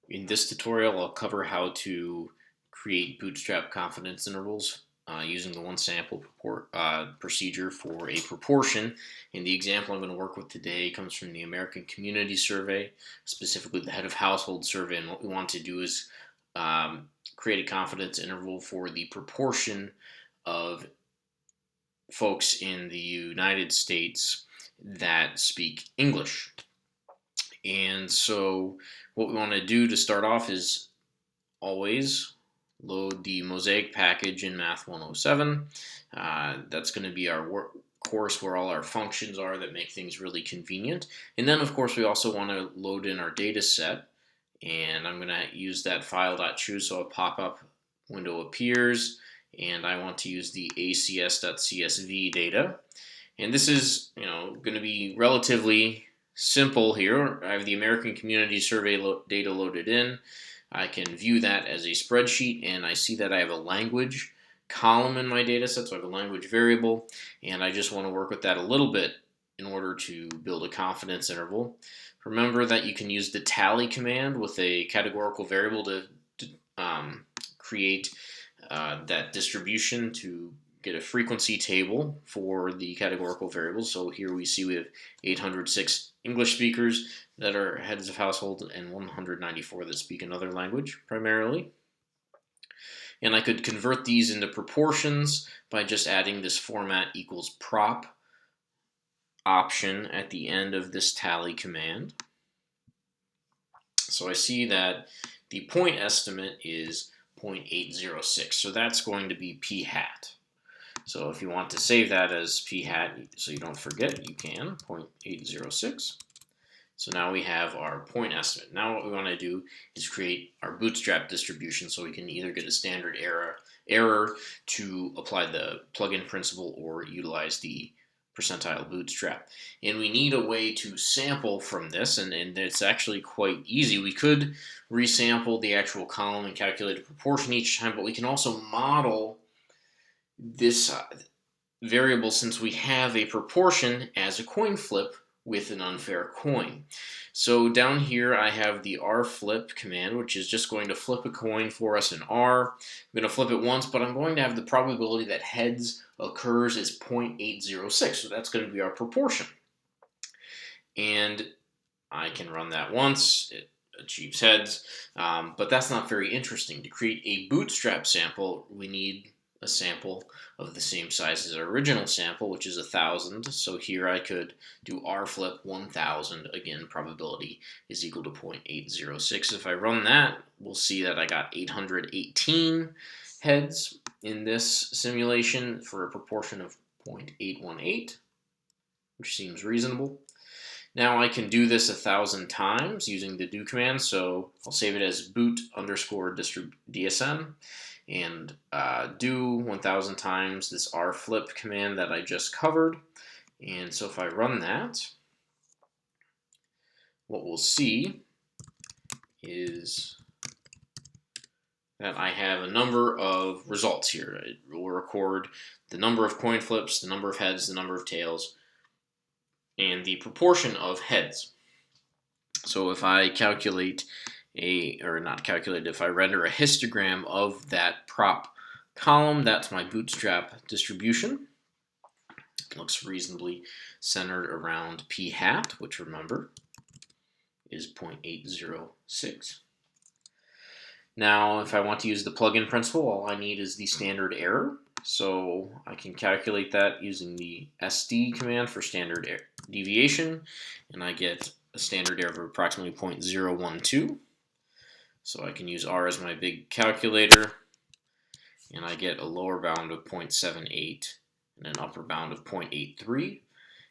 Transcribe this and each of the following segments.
In this tutorial, I'll cover how to create Bootstrap confidence intervals using the one sample procedure for a proportion. And the example I'm going to work with today comes from the American Community Survey, specifically the Head of Household Survey. And what we want to do is create a confidence interval for the proportion of folks in the United States that speak English. And so what we want to do to start off is always load the Mosaic package in Math 107. That's going to be our course where all our functions are that make things really convenient. And then, of course, we also want to load in our data set. And I'm going to use that file.choose, so a pop-up window appears. And I want to use the acs.csv data. And this is, going to be relatively simple here. I have the American Community Survey data loaded in. I can view that as a spreadsheet, and I see that I have a language column in my data set, so I have a language variable, and I just want to work with that a little bit in order to build a confidence interval. Remember that you can use the tally command with a categorical variable to create that distribution to get a frequency table for the categorical variables. So here we see we have 806 English speakers that are heads of household and 194 that speak another language primarily. And I could convert these into proportions by just adding this format equals prop option at the end of this tally command. So I see that the point estimate is 0.806, so that's going to be p hat. So if you want to save that as p hat so you don't forget, you can, 0.806. So now we have our point estimate. Now what we want to do is create our Bootstrap distribution so we can either get a standard error to apply the plugin principle or utilize the Percentile Bootstrap. And we need a way to sample from this, and it's actually quite easy. We could resample the actual column and calculate a proportion each time, but we can also model this variable, since we have a proportion, as a coin flip with an unfair coin. So down here I have the rflip command, which is just going to flip a coin for us in R. I'm going to flip it once, but I'm going to have the probability that heads occurs as 0.806, so that's going to be our proportion. And I can run that once, it achieves heads, but that's not very interesting. To create a Bootstrap sample, we need a sample of the same size as our original sample, which is 1,000. So here I could do rflip 1,000. Again, probability is equal to 0.806. If I run that, we'll see that I got 818 heads in this simulation for a proportion of 0.818, which seems reasonable. Now I can do this 1,000 times using the do command, so I'll save it as boot_dsm and do 1,000 times this rflip command that I just covered. And so if I run that, what we'll see is that I have a number of results here. It will record the number of coin flips, the number of heads, the number of tails, and the proportion of heads. So if I calculate if I render a histogram of that prop column, that's my Bootstrap distribution. It looks reasonably centered around p hat, which remember is 0.806. Now, if I want to use the plugin principle, all I need is the standard error. So I can calculate that using the SD command for standard deviation, and I get a standard error of approximately 0.012. So I can use R as my big calculator, and I get a lower bound of 0.78 and an upper bound of 0.83.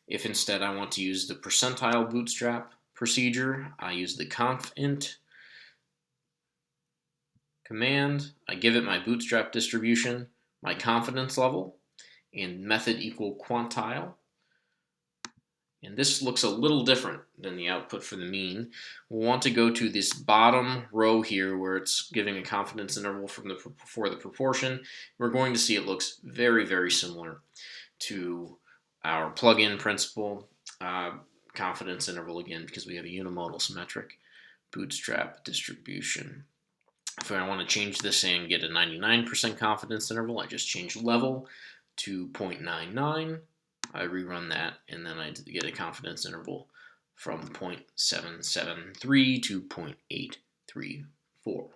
If instead I want to use the percentile bootstrap procedure, I use the confint command. I give it my bootstrap distribution, my confidence level, and method equal quantile. And this looks a little different than the output for the mean. We'll want to go to this bottom row here where it's giving a confidence interval for the proportion. We're going to see it looks very, very similar to our plugin principle confidence interval again because we have a unimodal symmetric Bootstrap distribution. If I want to change this and get a 99% confidence interval, I just change level to 0.99. I rerun that, and then I get a confidence interval from 0.773 to 0.834.